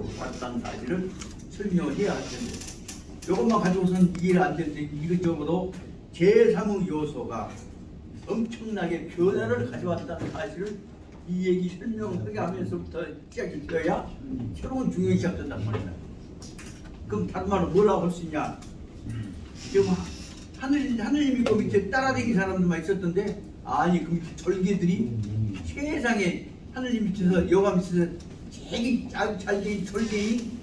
가져왔다는 사실을 설명해야 할 텐데 이것만 가지고서는 이해가 안 되는데 이거 적어도 제3의 요소가 엄청나게 변화를 가져왔다는 사실을 이 얘기 설명하게 하면서부터 시작이 되어야 새로운 중요이 시작된단 말이야. 그럼 다른 말로 뭐라고 할 수 있냐? 지금 하느님이 그 밑에 따라다니는 사람들만 있었던데 아니 그 밑에 절개들이 세상에 하느님 밑에서 여호와 밑에서 제일 잘된 절개인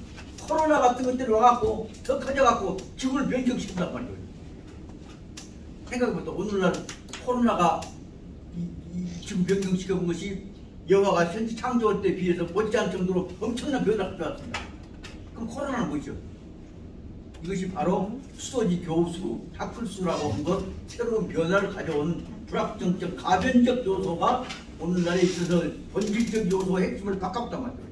코로나 같은 것들이 와갖고 더 커져갖고 지구를 변경시킨단 말이에요. 생각해보다 오늘날 코로나가 지금 변경시켜본 것이 여호와가 현재 창조할 때 비해서 못지않을 정도로 엄청난 변화가 가져왔습니다. 그럼 코로나는 뭐죠? 이것이 바로 수도지 교수, 다클수라고 하는 것 새로운 변화를 가져온 불확정적, 가변적 요소가 오늘날에 있어서 본질적 요소의 핵심을 바꿨단 말이에요.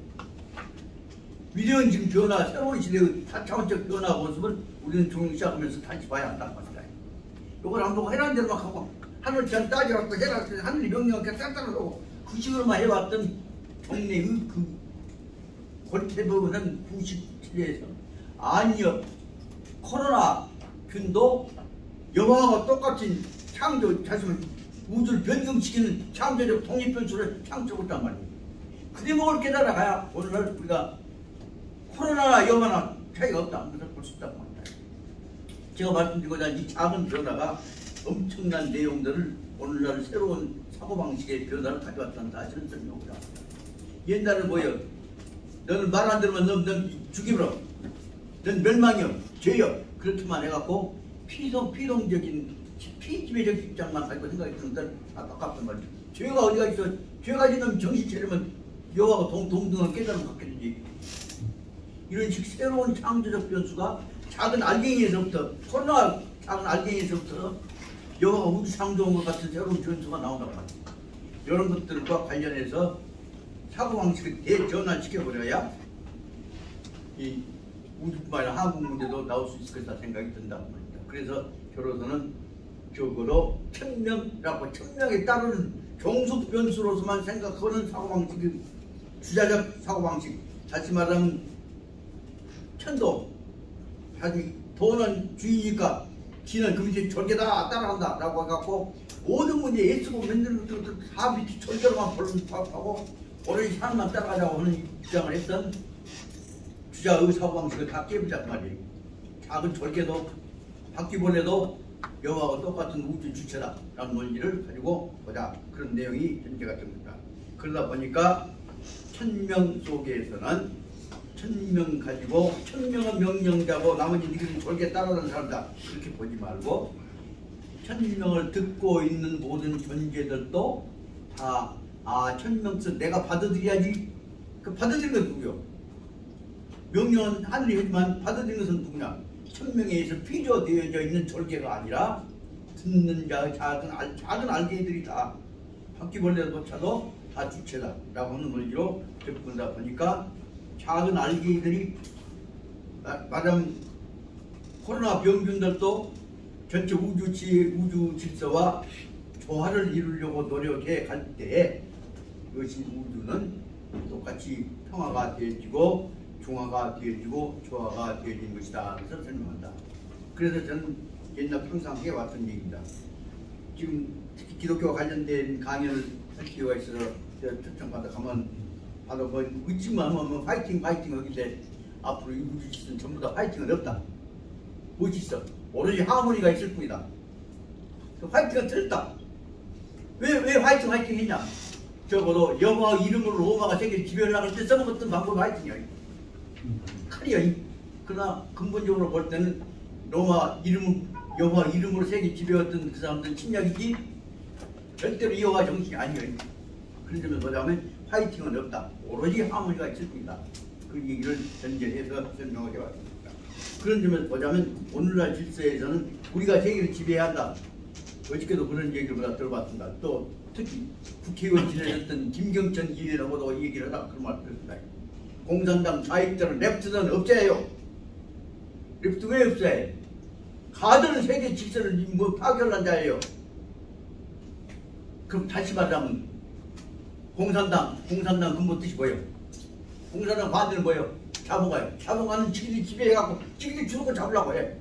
미래는 지금 변화, 새로운 시대의 4차원적 변화 모습을 우리는 종용시하면서 다시 봐야 한다는 겁니다. 이걸 안 보고 해란 대로만 하고 하늘 잘 따져갖고 해라 하늘이 명령하게 딴딴하고 그 식으로만 해왔던 동네의 그 골태버는 97에서 아니요. 코로나 균도 여호와와 똑같은 창조, 자신을 우주를 변경시키는 창조적 독립변수를 창조했단 말이에요. 그 대목을 깨달아가야 오늘날 우리가 코로나나 여호와나 차이가 없다. 그것을 볼 수 있다고 합니다. 제가 말씀드리고자 이 작은 변화가 엄청난 내용들을 오늘날 새로운 사고방식의 변화를 가져왔다는 사실을 설명합니다. 옛날에 뭐예요? 너는 말 안 들으면 넌 죽이버려. 넌 멸망이요. 죄요. 그렇게만 해갖고 피동적인 피지배적 입장만 가지고 생각했던 것들 아깝단 말이죠. 죄가 어디가 있어? 죄가 지금 정신 차리면 여호와가 동등한 깨달음 갖겠는지. 이런 식 새로운 창조적 변수가 작은 알갱이에서부터 코로나 작은 알갱이에서부터 여호와가 우주 창조한 것 같은 새로운 변수가 나온단 말이에요. 이런 것들과 관련해서 사고방식을 대전환시켜버려야 이 우주뿐만 아니라 한국 문제도 나올 수 있을 것이다 생각이 든단 말입니다. 그래서 결혼은 적어도 천명에 따르는 종속 변수로서만 생각하는 사고방식이 주자적 사고방식. 다시 말하면 천도. 도는 주의니까 지는 그 밑에 절개다 따라간다 라고 해갖고 모든 문제에 애쓰고 만드는 것들 다 밑에 절개로만 하고 오로지 사람만 따라가자고 하는 입장을 했던 주자의 사고방식을 다 깨부자단 말이에요. 작은 절개도 바퀴벌레도 여호와와 똑같은 우주 주체다 라는 논리를 가지고 보자. 그런 내용이 전제가 됩니다. 그러다 보니까 천명 속에서는 천명 가지고 천명은 명령자고 나머지 니들은 절개 따라가는 사람이다 그렇게 보지 말고 천명을 듣고 있는 모든 존재들도 다 천명서 내가 받아들여야지. 그 받아들이는 건 누구요? 명령은 하늘이 하지만 받아들이는 것은 누구냐? 천명에 의해서 피조되어져 있는 절개가 아니라 듣는 자의 작은 알갱이들이 다 바퀴벌레조차도 다 주체다 라고 하는 논리로 접근하다 보니까 작은 알갱이들이 말하면 코로나 병균들도 전체 우주 질서와 조화를 이루려고 노력해 갈 때에 이것이 우주는 똑같이 평화가 되어지고 중화가 되어지고 조화가 되어진 것이다. 그래서 설명한다. 그래서 저는 옛날 항상 해왔던 얘기입니다. 지금 특히 기독교와 관련된 강연을 할 기회가 있어서 제가 초청받아 가면 바로 뭐 의지만 하면 파이팅 하길래 앞으로 이 우주 짓은 전부 다 파이팅은 없다. 무엇이 있어? 오로지 하모니가 있을 뿐이다. 그 파이팅은 틀렸다. 왜 파이팅 했냐? 적어도 여호와 이름으로 로마가 세계를 지배하려고 할 때 써먹었던 방법이 파이팅이야. 칼이야. 그러나 근본적으로 볼 때는 여호와 이름으로 세계 지배했던 그 사람들은 침략이지 절대로 여호와 정신이 아니에요. 그런 점에서 보자면 파이팅은 없다. 오로지 하모니가 있을 뿐이다. 그 얘기를 전제해서 설명하게 왔습니다. 그런 점에서 보자면 오늘날 질서에서는 우리가 세계를 지배해야 한다. 어저께도 그런 얘기를 들어봤습니다. 또 특히 국회의원 지내셨던 김경천 의원하고도 얘기를 하다가 그런 말을 들었습니다. 공산당 좌익들은 레프트는 없애요. 레프트 왜 없애요? 가드는 세계 질서를 뭐 파괴한 자예요. 그럼 다시 말하면 공산당 근본 뜻이 뭐예요? 공산당 반대는 뭐예요? 잡아가요. 잡아가는 지들이 집에 해갖고 지들이 주도권 잡으려고 해.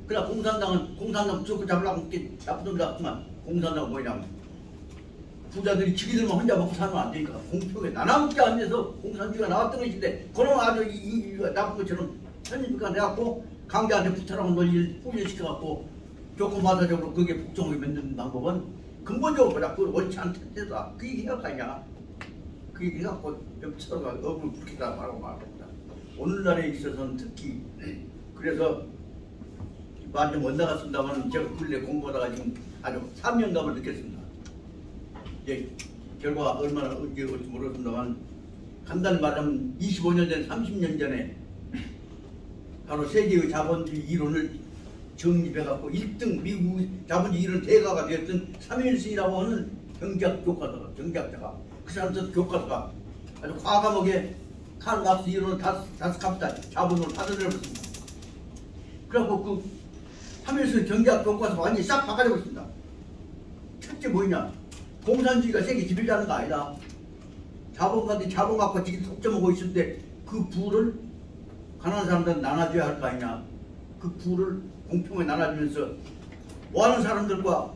그러나 공산당 주도권 잡으려고 이렇게 나쁜 놈들 같구만. 공산당은 뭐냐면 부자들이 지들만 혼자 먹고 살면 안 되니까 공평하게 나눠먹지 않으면서 공산주의가 나왔던 것인데 그럼 아주 이 나쁜 것처럼 편입니까 내갖고 강자한테 부탁하고 논리를 훈련시켜갖고 조건마사적으로 그게 복종하게 만드는 방법은 근본적으로 보자 그걸 옳지 않던 데다 그 얘기가 아니냐. 그 얘기 해갖고 서로가 업을 붙이다 말고 말합니다. 오늘날에 있어서는 특히 그래서 말 좀 엇나갔습니다만 제가 근래 공부하다가 지금 아주 3년감을 느꼈습니다. 예, 결과 얼마나 언제 올지 모르겠습니다만 간단히 말하면 25년 전 30년 전에 바로 세계의 자본주의 이론을 정립해갖고 1등 미국 자본주의 이론 대가가 되었던 삼일승이라고 하는 경제학 교과서가 경제학자가 그 사람들 교과서가 아주 과감하게 칼 막스 이론을 다섯 갑다 자본으로 받아들여버렸습니다. 그래갖고 그 삼일승 경제학 교과서 완전히 싹 바꿔버렸습니다. 첫째 뭐냐? 공산주의가 세계 지배자는 거 아니다. 자본가들이 자본 갖고 지금 독점하고 있을 때 그 부를 가난한 사람들은 나눠줘야 할 거 아니냐. 그 부를 공평하게 나눠주면서 뭐하는 사람들과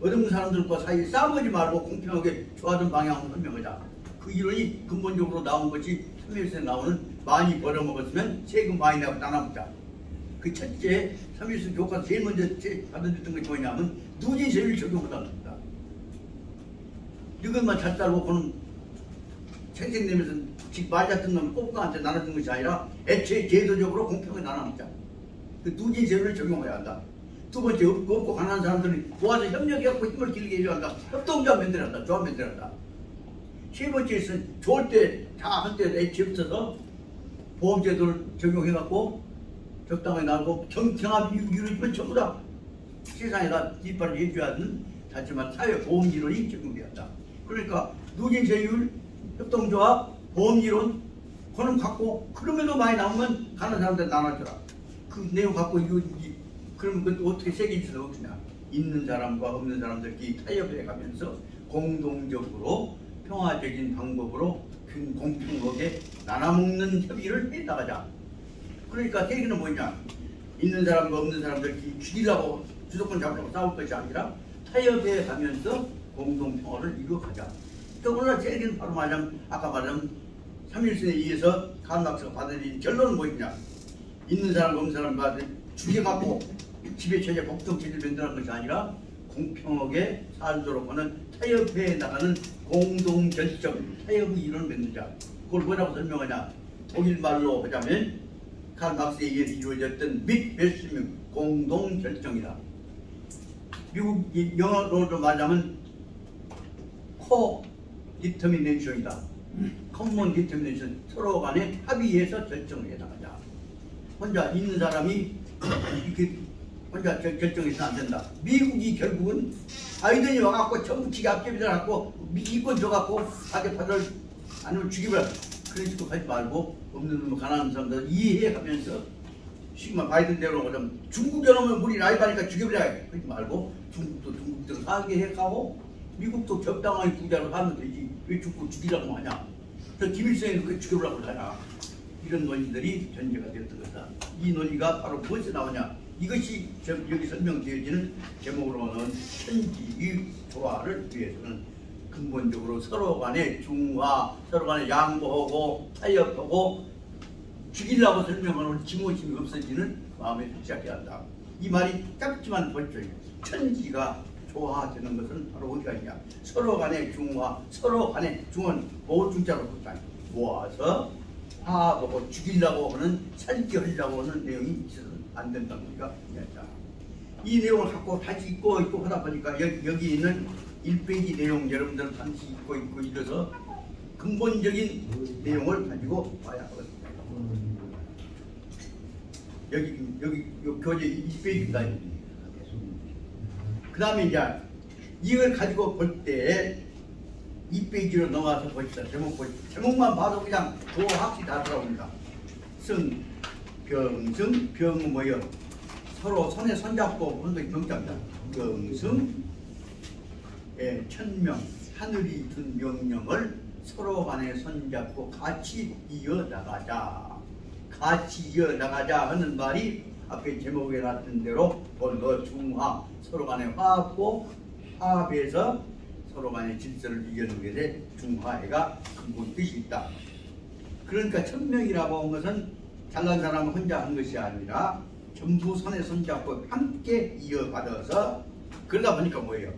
어려운 사람들과 사이에 싸우지 말고 공평하게 좋아하는 방향으로 설명하자. 그 이론이 근본적으로 나온 것이 삼일승에 나오는 많이 벌어먹었으면 세금 많이 내고 나눠먹자. 그 첫째 삼일승 교과서 제일 먼저 받아들였던 것이 뭐냐면 누진세율 적용하다. 이것만 잘 따르고 그는 생생내면서 말 같은 놈 뽑고한테 나눠준 것이 아니라 애초에 제도적으로 공평하게 나눠먹자. 그 누진세율을 적용해야 한다. 두 번째 없고 가난한 사람들이 모아서 협력해갖고 힘을 길게 해줘야 한다. 협동조합 만들어야 한다. 조합 만들어야 한다. 세 번째는 좋을 때 다 할 때 애초부터 보험제도를 적용해갖고 적당하게 나오고 경합이 이루어지면 전부 다 세상에다 뒷발을 해줘야 하는 하지만 사회보험이론이 적용돼야 한다. 그러니까 누진세율, 협동조합, 보험이론 그런 갖고 그럼에도 많이 나오면 가난한 사람들 나눠줘라. 그 내용 갖고 이거 그러면 그 어떻게 세계일 수가 없느냐. 있는 사람과 없는 사람들끼리 타협해 가면서 공동적으로 평화적인 방법으로 공평하게 나눠먹는 협의를 해 나가자. 그러니까 세계는 뭐냐. 있는 사람과 없는 사람들끼리 죽이려고 주도권 잡으려고 싸울 것이 아니라 타협해 가면서 공동평화를 이루어가자. 또 오늘 세계는 바로 말하자면 아까 말한 삼일승에 의해서 칼 막스가 받아들인 결론은 뭐냐. 있는 사람과 없는 사람과 죽여갖고 지배체제 복동체제를 만드는 것이 아니라 공평하게 살도록 하는 타협해 나가는 공동결정, 타협의 이론을 만들자. 그걸 뭐라고 설명하냐. 독일 말로 하자면 칼 막스에 의해서 이루어졌던 mitbestimmung, 공동결정이다. 미국 영어로 말하면 co-determination이다. common determination, 서로 간에 합의해서 결정을 해나가자. 혼자 있는 사람이 이렇게 혼자 결정해서는 안 된다. 미국이 결국은 바이든이 와갖고 정치기 앞잡이들 갖고 이권 줘갖고 가게파들 아니면 죽이버려. 그런 식으로 하지 말고 없는 놈 가난한 사람들 이해해가면서 시그마 바이든대로 오자면 중국 여놈은 우리 라이바니까 죽여버려. 그러지 말고 중국도 중국대로 살게 해가고 미국도 적당하게 부자로 하면 되지. 왜 죽이라고 하냐. 그래서 김일성이 그렇게 죽여보라고 하냐. 이런 논의들이 전제가 되었던 것이다. 이 논의가 바로 무엇에 나오냐. 이것이 여기 설명되어지는 제목으로는 천지의 조화를 위해서는 근본적으로 서로 간에 중화, 서로 간에 양보하고 타협하고 죽이려고 설명하는 지모심이 없어지는 마음에 시작해야 한다. 이 말이 짧지만 벌써 천지가 조화되는 것은 바로 어디가 있냐. 서로 간에 중화, 서로 간에 중은 보호중자로 붙다. 모아서 화합하고 죽이려고 하는 살기하려고 하는 내용이 있어서는 안 된다는 얘기가 있다. 이 내용을 갖고 다시 읽고 하다 보니까 여기 있는 1페이지 내용 여러분들 다시 읽고 이래서 근본적인 내용을 가지고 봐야 하겠습니다. 여기 교재 1페이지입니다. 그 다음에 이제 이걸 가지고 볼 때 2페이지로 넘어가서 보십시다. 제목 보십시다. 제목만 봐도 그냥 그 확실히 다 들어옵니다. 승, 병승, 병은 뭐예요? 서로 손에 손잡고 하는 것이 병자입니다. 병승, 천명, 하늘이 준 명령을 서로 간에 손잡고 같이 이어나가자. 같이 이어나가자 하는 말이 앞에 제목에 놨던 대로 본거 중화 서로 간에 화합고 화합해서 서로 간의 질서를 이겨는 것에 중화해가 근본 뜻이 있다. 그러니까 천명이라고 하는 것은 잘난 사람 혼자 한 것이 아니라 전부 손에 손잡고 함께 이어받아서 그러다 보니까 뭐예요?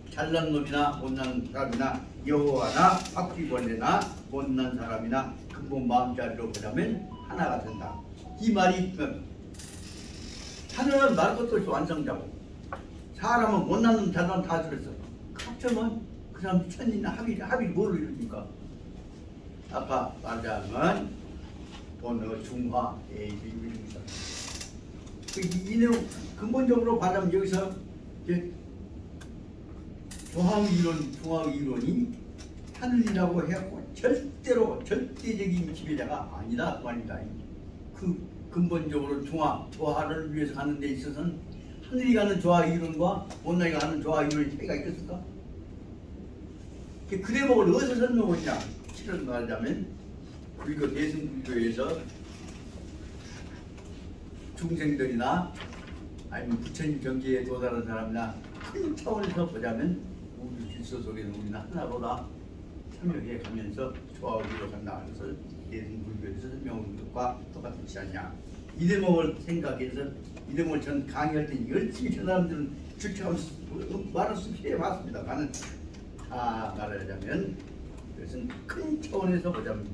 잘난 놈이나 못난 사람이나 여호와나 바퀴벌레나 못난 사람이나 근본 마음자리로 보자면 하나가 된다. 이 말이 하늘은 말 것도 없이 완성자고 사람은 못난 놈 잘난 다 들었어. 합쳐면 그 사람 천이나 합이 뭐를 이루니까 아까 말하자면 본어 중화 이루입니다. 이 내용 근본적으로 말하면 여기서 조항이론, 중화이론이 하늘이라고 해갖고 절대로 절대적인 지배자가 아니다 그 말입니다. 그 근본적으로 조화를 위해서 가는 데 있어서는 하늘이 가는 조화이론과 못나이가 가는 조화이론의 차이가 있겠을까? 그 대목을 어디서 설명하냐? 실은 말하자면 우리가 대승불교에서 중생들이나 아니면 부처님 경지에 도달한 사람이나 큰 차원에서 보자면 우주 질서 속에는 우리는 하나로다 참여해 가면서 조화를 이루어간다. 그것을 대승불교에서 설명하는 것과 똑같은 것이 아니냐. 이 대목을 생각해서 이 대목을 전 강의할 때 열심히 저 사람들은 주체하면서 말을 습해왔습니다. 나는 다 말하자면 그것은 큰 차원에서 보자면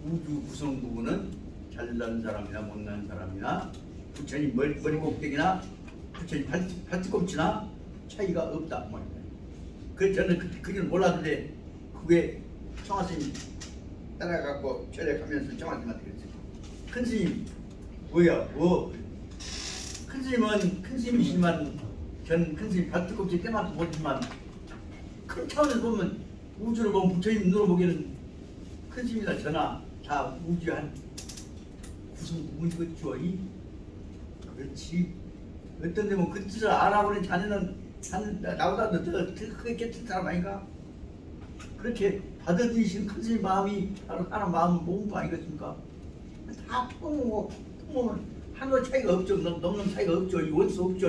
우주 구성 부분은 잘난 사람이나 못난 사람이나 부처님 머리 꼭대기나 부처님 발뒤꿈치나 차이가 없다. 그래서 저는 그걸 몰랐는데 그게 청하스님 따라가고 절약하면서 청하스님한테 그랬어요. 큰 스님 뭐야 큰 스님은 큰 스님이시지만 저는 큰 스님 발뒤꿈치 때만도 보지만 큰 차원에서 보면 우주를 보면 부처님 눈으로 보기에는 큰 스님이나 저나 다 우주의 한 구성 부분이겠죠. 그렇지. 어떤 데면 그 뜻을 알아보는 자네는 나보다 더 크게 깨끗한 사람 아닌가? 그렇게 받아들이신 큰 스님 마음이 바로 사람 마음을 모은 거 아니겠습니까? 다 통보면 하나 차이가 없죠. 넘는 차이가 없죠. 올 수 없죠.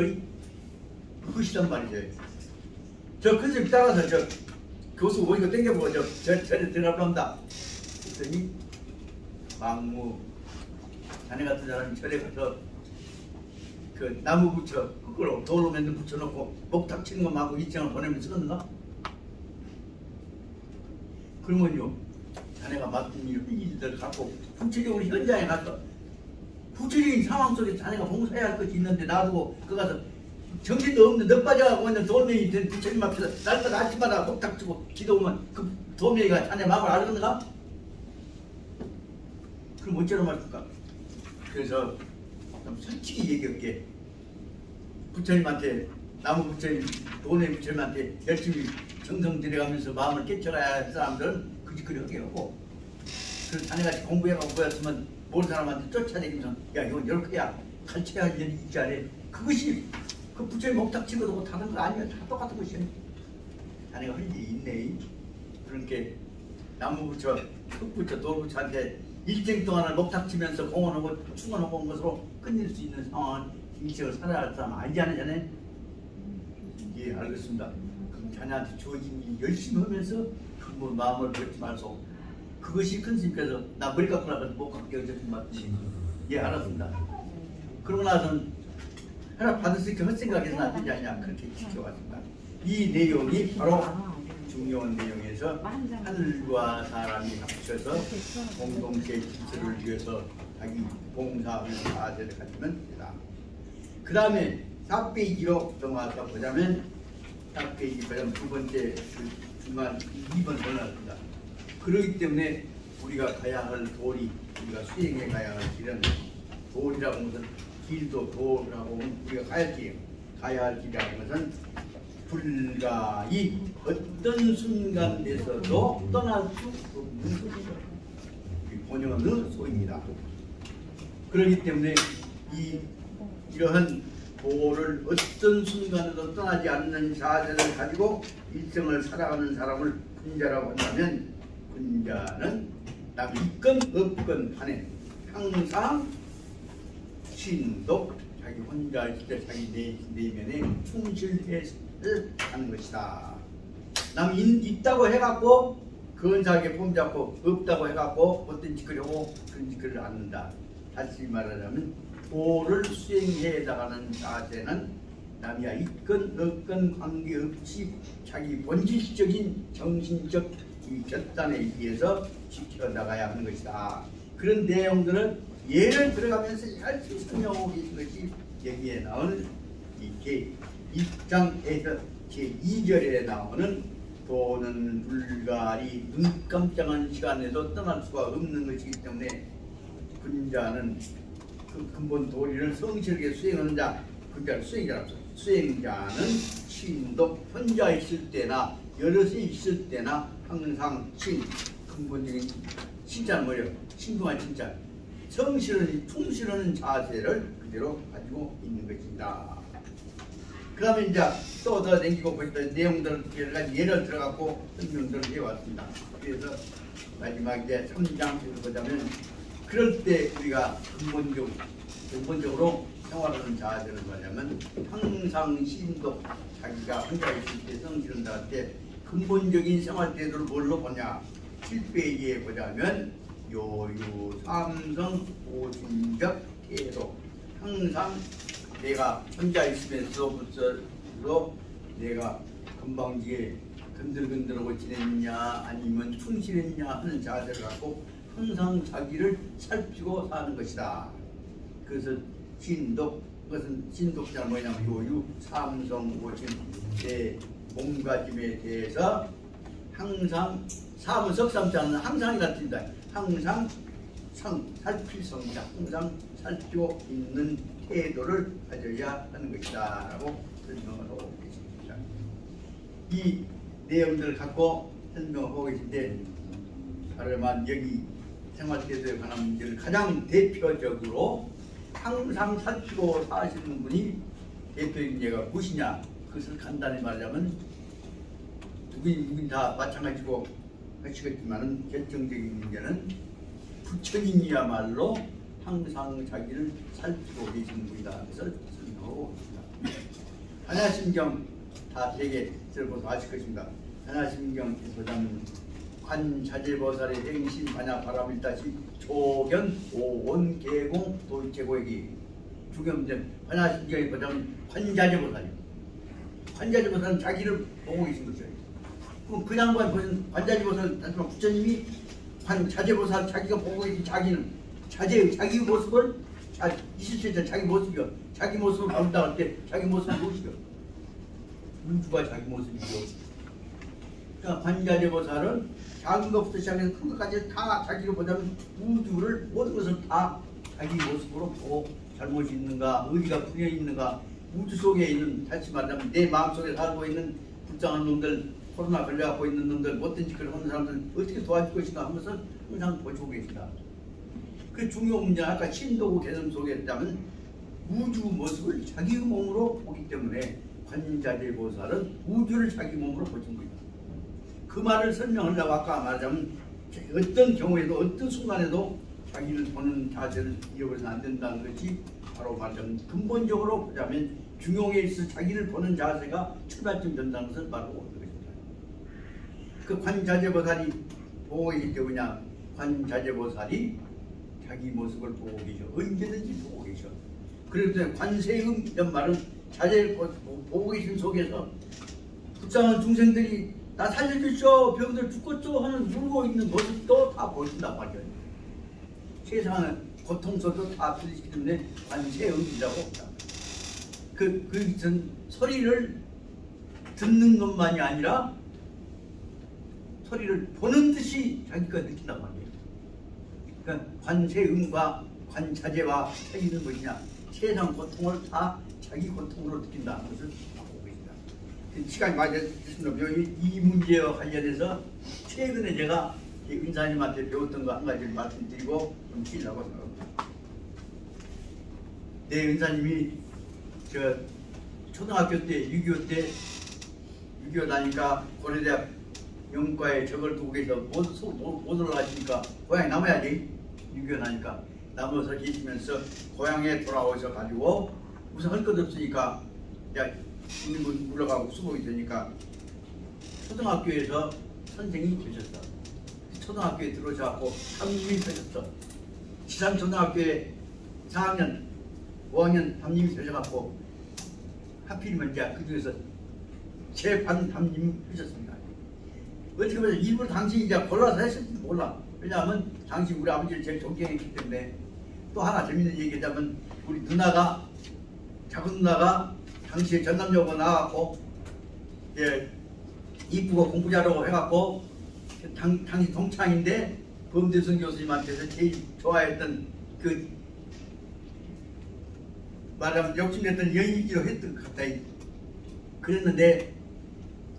그것이란 말이죠. 저 큰 스님 따라서 저 교수 오니까 땡겨보고 절에 들어갑니다. 그랬더니 망무 자네 같은 사람이 절에 가서 그 나무 붙여 거꾸로 돌로 만든 붙여놓고 목탁 치는 거 말고 이장을 보내면 쓰겠는가? 그러면요 자네가 맡은 일을 갖고 구체적으로 현장에 가서 구체적인 상황 속에 자네가 봉사해야 할 것이 있는데 놔두고 그 가서 정신도 없는 너 빠져가고 있는 돌멩이 된 부처님 앞에서 날마다 아침마다 목탁 치고 기도하면 그 돌멩이가 자네 마음을 알겠는가? 그럼 어쩌나 말할까? 그래서 좀 솔직히 얘기할게. 부처님한테 나무 부처님, 돈의 부처님한테 열심히 정성 들여가면서 마음을 깨쳐가야 할 사람들은 그짓거리 하게 하고, 그래서 자네같이 공부해가고 보였으면 모르는 사람한테 쫓아다니면서 야 이건 이렇게야 가르쳐야 할 일이 있지 않아. 그것이 그 부처님 목탁 치고도 다른 거 아니면 다 똑같은 것이야. 자네가 할 일이 있네. 그러니까 나무 부처, 흙 부처, 돌 부처한테 일정 동안을 목탁 치면서 공헌하고 충원하고 온 것으로 끝낼 수 있는 상황은 인생을 살아야 할 사람 아니지 않으냐네? 예, 알겠습니다. 그럼 자네한테 주어진 일 열심히 하면서 그 마음을 버리지 말소. 그것이 큰 스님께서 나 머리 깎고 나가서 못 깎게 해주신 말씀이. 예, 알았습니다. 그러고 나서는 하나 받을 수 있게 헛생각해서는 안 되지 않냐 그렇게 지켜왔습니다. 이 내용이 바로 중요한 내용에서 하늘과 사람이 합쳐서 공동체 질서를 위해서 자기 봉사하는 자세를 가지면 됩니다. 그 다음에 4페이지로 넘어가서 보자면 4페이지 보자면 두 번째 중간 2번 올라갑니다. 그렇기 때문에 우리가 가야 할 도리, 우리가 수행해 가야 할 길은 도리라고 하는 것은 길도 도라고 하면 우리가 가야 할 길이에요. 가야 할 길이라는 것은 불가히 어떤 순간에서도 떠날 수 없는 소리죠. 번영은 소입니다. 그렇기 때문에 이러한 도를 어떤 순간에도 떠나지 않는 자세를 가지고 일생을 살아가는 사람을 군자라고 한다면 군자는 남이 있건 없건 간에 항상 신독 자기 혼자 있을 때 자기 내면에 충실해서 하는 것이다. 남 있다고 해갖고 근사하게 폼잡고 없다고 해갖고 어떤 짓을 하고 그런 짓을 않는다. 다시 말하자면 도를 수행해 나가는 자세는 남이야 있건 없건 관계없이 자기 본질적인 정신적 이 결단에 의해서 지켜나가야 하는 것이다. 그런 내용들은 예를 들어가면서 잘 설명하고 계신 것이 여기에 나오는 이게 1장에서 제2절에 나오는 도는 불가리 눈 깜짝한 시간에도 떠날 수가 없는 것이기 때문에 군자는 그 근본 도리를 성실하게 수행하는 자, 군자를 수행자는 신독 혼자 있을 때나 여럿이 있을 때나 항상 근본적인 진짜는 뭐예요? 신중한 진짜 성실은 충실하는 자세를 그대로 가지고 있는 것입니다. 그 다음에 이제 또 더 남기고 보시다 내용들을 여러 가지 예를 들어갖고 설명들을 해왔습니다. 그래서 마지막 이제 3장에서 보자면 그럴 때 우리가 근본적으로 생활하는 자세를 말하면 항상 신독 자기가 혼자 있을 때 성실한 자한테 근본적인 생활 태도를 뭘로 보냐 7페이지에 보자면 요유 삼성 오심적 태도 항상 내가 혼자 있으면서부터 내가 건방지게 건들건들하고 지냈냐 아니면 충실했냐 하는 자세를 갖고 항상 자기를 살피고 사는 것이다. 그것은 신독, 그것은 신독자는 뭐냐면 요유 삼성 오심 내 몸가짐에 대해서 항상 사문 석삼자는 항상이라 뜬다. 항상 살필 성자, 항상 살피고 있는 태도를 가져야 하는 것이다 라고 설명을 하고 계십니다. 이 내용들을 갖고 설명하고 계신데 바로만 여기 생활태도에 관한 문제를 가장 대표적으로 항상 살피고 사시는 분이 대표적인 예가 무엇이냐, 그것을 간단히 말하자면 누구인 다 마찬가지고 하시겠지만 결정적인 문제는 부처님이야말로 항상 자기를 살피고 계시는 분이다. 그래서 설명하고 있습니다. 하나심경 다 되게 들어보서 아실 것입니다. 하나심경에서 보자면 관자재보살의 행신 반야 바람일다시 조견 오온 계공 도일체고액이 중요한 하나심경에 보자면 관자재보살이요. 관자재보살은 자기를 보고 계신 거죠. 그럼 그 양반 보신 관자재보살 단순한 부처님이 관자재보살 자기가 보고 계신 자기는 자기 모습을 있을 때 자기 모습이요. 자기 모습을 본다 할 때 자기 모습을 무엇이요? 우주가 자기 모습이죠. 그러니까 관자재보살은 작은 것부터 시작해서 큰 것까지 다 자기를 보자면 우주를 모든 것을 다 자기 모습으로 보고 잘못이 있는가, 의리가 분여 있는가, 우주 속에 있는 다시 말하면 내 마음속에 살고 있는 불쌍한 놈들, 코로나 걸려갖고 있는 놈들, 못된 짓을 하는 사람들 어떻게 도와줄 것인가 하면서 항상 보시고 계신다. 그 중요한 문제 아까 신도구 개념 속에 있다면 우주 모습을 자기 몸으로 보기 때문에 관자재보살은 우주를 자기 몸으로 보신 겁니다. 그 말을 설명하려고 아까 말하자면 어떤 경우에도 어떤 순간에도 자기를 보는 자세를 잃어버려서는 안 된다는 것이 바로 말하자면 근본적으로 보자면 중용에 있어 자기를 보는 자세가 출발점 된다는 것을 말하고 있는 것입니다. 그 관자재보살이 보고 계실 때 뭐냐, 관자재보살이 자기 모습을 보고 계셔. 언제든지 보고 계셔. 그렇기 때문에 관세음 이런 말은 자제를 보고 계신 속에서 불쌍한 중생들이 나 살려주쇼, 병들 죽겠죠 하는 울고 있는 모습도 다 보여준단 말이에요. 세상은 고통스도 다 들리기 때문에 관세음이라고 합니다. 그 소리를 듣는 것만이 아니라 소리를 보는 듯이 자기가 느낀단 말이에요. 그러니까 관세음과 관자재와 차이는 뭐냐? 세상 고통을 다 자기 고통으로 느낀다는 것을 보고 계십니다. 시간이 많이 됐습니다. 이 문제와 관련해서 최근에 제가 은사님한테 배웠던 거 한 가지를 말씀드리고 좀 쉬려고 생각합니다. 네, 은사님이 저 초등학교 때 6.25 때 6.25 다니까 고려대학 영과에 저걸 두고 계셔서 못 올라가시니까 고향에 남아야지. 6.25 나니까 남아서 계시면서 고향에 돌아오셔 가지고 우선 할 것 없으니까 야 있는 분 물러가고 수복이 되니까 초등학교에서 선생이 되셨어. 초등학교에 들어오셔갖고 담임이 되셨어. 지산초등학교에 4학년, 5학년 담임이 되셔갖고 하필이면 이제 그 중에서 제반 담임이 되셨습니다. 어떻게 보면 일부러 당신이 이제 골라서 했을지 몰라. 왜냐하면 당신 우리 아버지를 제일 존경했기 때문에. 또 하나 재밌는 얘기하자면 우리 누나가 작은 누나가 당시에 전남여고 나와갖고 예, 이쁘고 공부 잘하고 해갖고 당시 동창인데 범대순 교수님한테서 제일 좋아했던 그 말하면 욕심냈던 여인이기도 했던 것 같다. 그랬는데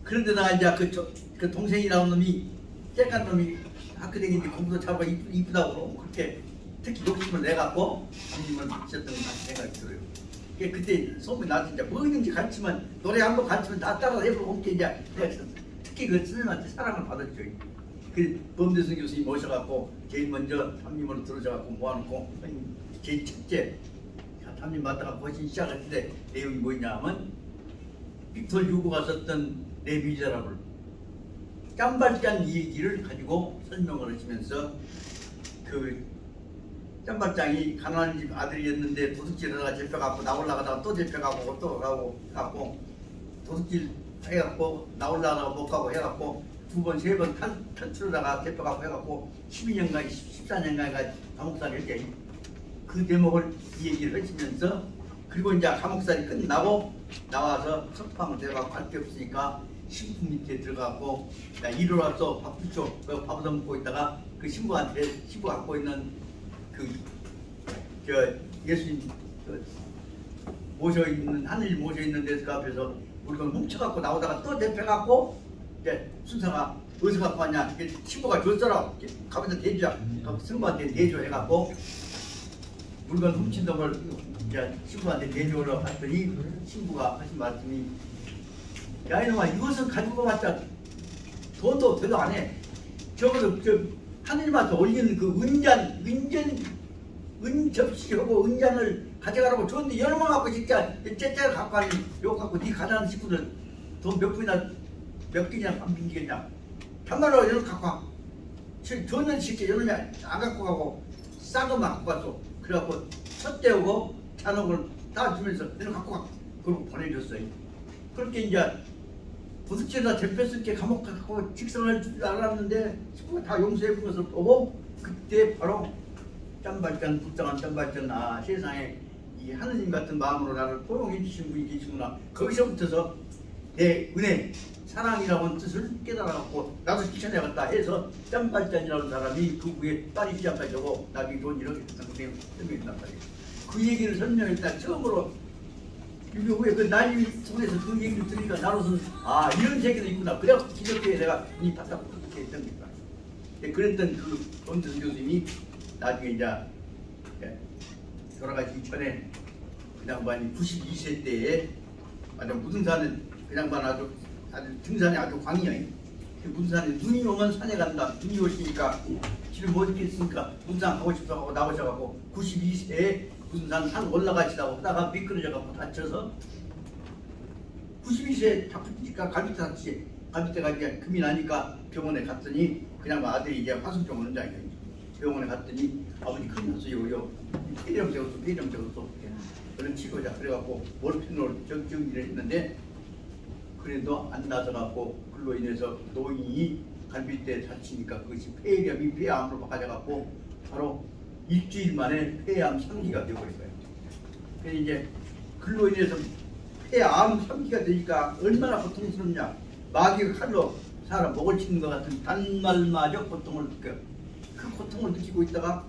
그런데다가 이제 그 동생이라는 놈이 쬐깐 놈이 학교 다니는데 공부도 잘하고 이쁘다고 그렇게 특히 욕심을 내갖고 담임을 하셨던 것 같은 생각이 들어요. 그때 소문이 나서 이제 뭐든지 가르치면 노래 한번 가르치면 다 따라서 해보고 이제 특히 그 선생님한테 사랑을 받았죠. 그 범대순 교수님 모셔갖고 제일 먼저 담임으로 들어져갖고 모아놓고 제일 첫째 담임 맡다가 보시기 시작할 때 내용이 뭐냐 하면 빅토르 유고가 썼던 레미제라블 짬발장 얘기를 가지고 설명을 하시면서 그 짬발장이 가난한 집 아들이었는데 도둑질하다가 잡혀갖고 나올라가다가 또 잡혀가고 또 가고 해갖고 도둑질 해갖고 나올라가다가 못 가고 해갖고 두 번, 세 번 탈출하다가 잡혀가고 해갖고 12년간, 14년간 감옥살이 했지. 그 대목을 이 얘기를 하시면서 그리고 이제 감옥살이 끝나고 나와서 석방을 돼갖고 할 게 없으니까 신부 밑에 들어가고 야 이리 와서 밥 주쇼 밥을 먹고 있다가 그 신부한테 신부 갖고 있는 그 예수님 모셔 있는 하늘 모셔 있는 데서 앞에서 물건 훔쳐갖고 나오다가 또 잡혀갖고 이제 순서가 어디서 갖고 왔냐 신부가 줬더라 가면서 대주자 신부한테 대조해갖고 물건 훔친 놈을 이제 신부한테 대조를 했더니 신부가 하신 말씀이 야 이놈아 이것은 가지고 봤자 돈도 대도 안 해. 적어도 하느님한테 올리는 그 은접시하고 은잔을 가져가라고 줬는데 이놈아 갖고 진짜 째째를 갖고 하니 요거 갖고 네 가난한 식구들 돈 몇 개냐 안 빈기겠냐. 참말로 이놈 갖고 와. 줬는 실제 이놈이 안 갖고 가고 싼 것만 갖고 갔어. 그래갖고 첫 떼우고 잔혹을 다 주면서 이놈 갖고 가. 그러고 보내줬어요. 그렇게 이제 도둑질에다 잡혔을 때 감옥 가고 직성할 줄 알았는데 친구가 다 용서해 준 것을 보고 그때 바로 짬발전 불쌍한 짬발전 아 세상에 이 하느님 같은 마음으로 나를 포용해 주신 분이 계시구나. 거기서부터서 내 은혜 사랑이라는 뜻을 깨달아갖고 나도 실천해야겠다 해서 짬발전이라는 사람이 그 후에 딸이 시작하려고 나중에 좋은 일을 했던 그게 설명했단 말이에요. 그 얘기를 설명했다 처음으로 유교 후에 그 나이 속에서 그 얘기를 들으니까 나로서는 아 이런 세계도 있구나. 그래갖고 기독교에 내가 이 바짝 그렇게 했던 겁니다. 그랬던 그 범대순 교수님이 나중에 이제 돌아가시기 전에 그 양반이 92세 때에 아주 무등산은 그 양반 아주 등산이 아주 광이야. 그 무등산에 눈이 오면 산에 간다. 눈이 오시니까 집에 못 있겠으니까 무등산 가고 싶다고 하고 나오셔갖고 92세에 무등산 산 올라가시다고 하다가 미끄러져갖고 다쳐서 92세에 다프니까 갈비뼈 다치지. 갈비뼈가 이제 금이 나니까 병원에 갔더니 그냥 아들이 이제 화성병원 원장이에요. 병원에 갔더니 아버지 큰일 났어요. 폐렴 되었어. 그런 치료자. 그래갖고 몰핀을 정리를 했는데 그래도 안 나서갖고 그로 인해서 노인이 갈비뼈에 다치니까 그것이 폐렴이 폐암으로 바꿔져갖고 바로 일주일 만에 폐암 3기가 되어버린 거예요. 그래서 이제 그로 인해서 폐암 3기가 되니까 얼마나 고통스럽냐. 마귀가 칼로 사람 목을 치는 것 같은 단말마저 고통을 느껴요. 그 고통을 느끼고 있다가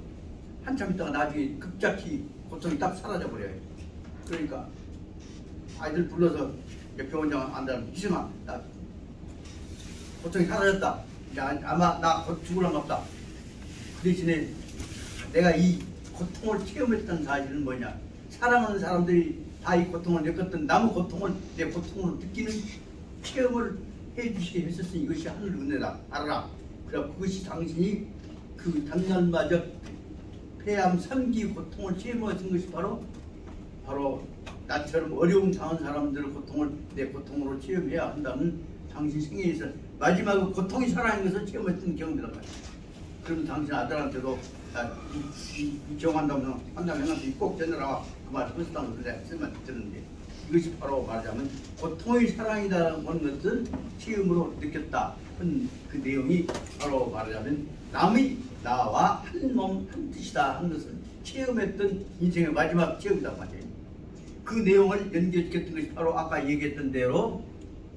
한참 있다가 나중에 급작히 고통이 딱 사라져 버려요. 그러니까 아이들 불러서 병원장 안다면 이승아 나 고통이 사라졌다. 이제 아마 나 곧 죽으란가 보다. 그 대신에 내가 이 고통을 체험했던 사실은 뭐냐. 사랑하는 사람들이 다 이 고통을 느꼈던 남의 고통을 내 고통으로 느끼는 체험을 해주시게 했었으니 이것이 하늘 은혜다. 알아라. 그래 그것이 당신이 그 단날마저 폐암 선기 고통을 체험했던 것이 바로 나처럼 어려움 당한 사람들의 고통을 내 고통으로 체험해야 한다는 당신 생애에서 마지막 고통이 살아있는 것을 체험했던 경험이란 말이야. 그럼 당신 아들한테도 이정한다면 꼭 전해라 그 말 했다고 들었는데 이것이 바로 말하자면 고통의 사랑이라는 것을 체험으로 느꼈다 한 그 내용이 바로 말하자면 남의 나와 한 몸 한 뜻이다 하는 것을 체험했던 인생의 마지막 체험이란 말이에요. 그 내용을 연결시켰던 것이 바로 아까 얘기했던 대로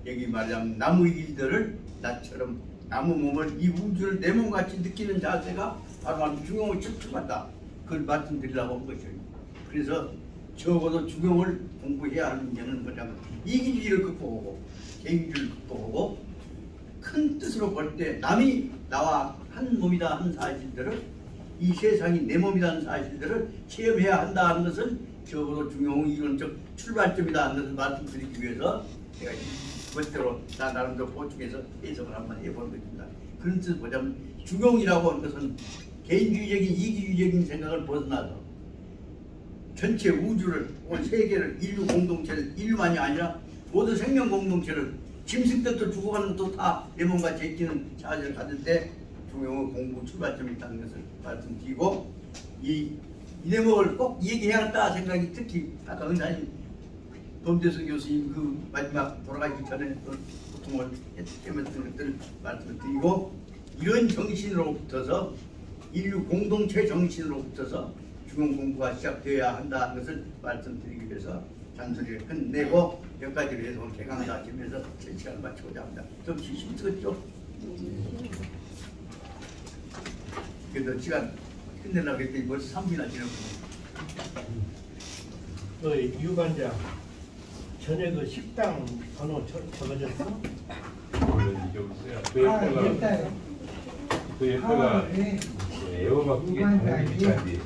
여기 말하자면 나무의 일들을 나처럼 나무 몸을 이 우주를 내 몸같이 느끼는 자세가 바로 중용을 척척한다. 그걸 말씀드리려고 한 것이에요. 그래서 적어도 중용을 공부해야 하는 문제는 뭐냐면 이기주의를 극복하고 개인주의를 극복하고 큰 뜻으로 볼 때 남이 나와 한 몸이다 하는 사실들을 이 세상이 내 몸이라는 사실들을 체험해야 한다는 것을 적어도 중용의 이론적 출발점이다 하는 것을 말씀드리기 위해서 제가 이것대로 나름대로 보충해서 해석을 한번 해보는 것입니다. 그런 뜻을 보자면 중용이라고 하는 것은 개인주의적인 이기주의적인 생각을 벗어나서 전체 우주를 혹은 세계를 인류 공동체를 인류만이 아니라 모든 생명 공동체를 짐승 때도 죽어가는 것도 다 내 몸과 제끼는 자세를 가질 때 중용의 공부 출발점이 있다는 것을 말씀드리고 이 대목을 꼭 얘기해야겠다 생각이 특히 아까 은사님 범대성 교수님 그 마지막 돌아가기 전에 고통을 했던 것들을 말씀을 드리고 이런 정신으로 붙어서 인류 공동체 정신으로 붙어서 중용 공부가 시작되어야 한다는 것을 말씀드리기 위해서 잔소리를 끝내고 여기까지로 해서 오늘 개강을 마치면서 제 시간을 마치고자 합니다. 좀 힘들었죠? 그래도 시간 끝내려고 했더니 벌써 3분이나 지났군요. 유관장 전에 그 식당 번호 적어졌어? 그 옆에가 애호박 게